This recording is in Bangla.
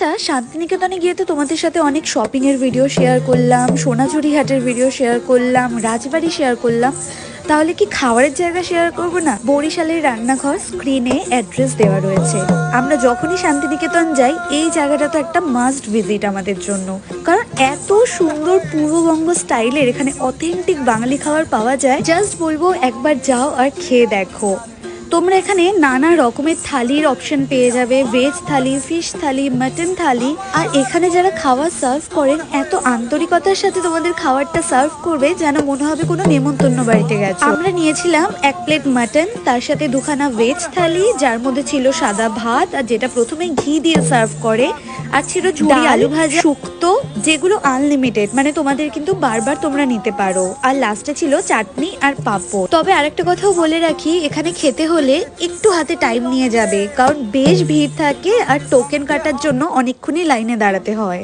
আচ্ছা, শান্তিনিকেতনে গিয়ে তো তোমাদের সাথে অনেক শপিং এর ভিডিও শেয়ার করলাম, সোনাঝুরি হাটের ভিডিও শেয়ার করলাম, রাজবাড়ি শেয়ার করলাম, তাহলে কি খাবারের জায়গা শেয়ার করব না? বরিশালের রান্নাঘর স্ক্রিনে অ্যাড্রেস দেওয়া রয়েছে। আমরা যখনই শান্তিনিকেতন যাই এই জায়গাটা তো একটা মাস্ট ভিজিট আমাদের জন্য, কারণ এত সুন্দর পূর্ববঙ্গ স্টাইলের এখানে অথেন্টিক বাঙালি খাবার পাওয়া যায়। জাস্ট বলবো একবার যাও আর খেয়ে দেখো। তোমরা এখানে নানা রকমের থালির অপশন পেয়ে যাবে, ভেজ থালি, ফিশ থালি, মাটন থালি। আর এখানে যারা খাবার সার্ভ করেন এত আন্তরিকতার সাথে তোমাদের খাবারটা সার্ভ করবে যেন মনে হবে কোনো নেমন্তন্ন বাড়িতে গেছো। আমরা নিয়েছিলাম 1 প্লেট মাটন, তার সাথে 2খানা ভেজ থালি যার মধ্যে ছিল সাদা ভাত আর যেটা প্রথমে ঘি দিয়ে সার্ভ করে, আর ছিল ঝুরি আলু ভাজা, শুক্তো, যেগুলো আনলিমিটেড, মানে তোমাদের কিন্তু বারবার তোমরা নিতে পারো। আর লাস্টে ছিল চাটনি আর পাঁপড়। তবে আরেকটা কথাও বলে রাখি, এখানে খেতে হলে একটু হাতে টাইম নিয়ে যাবে, কারণ বেশ ভিড় থাকে আর টোকেন কাটার জন্য অনেকক্ষণই লাইনে দাঁড়াতে হয়।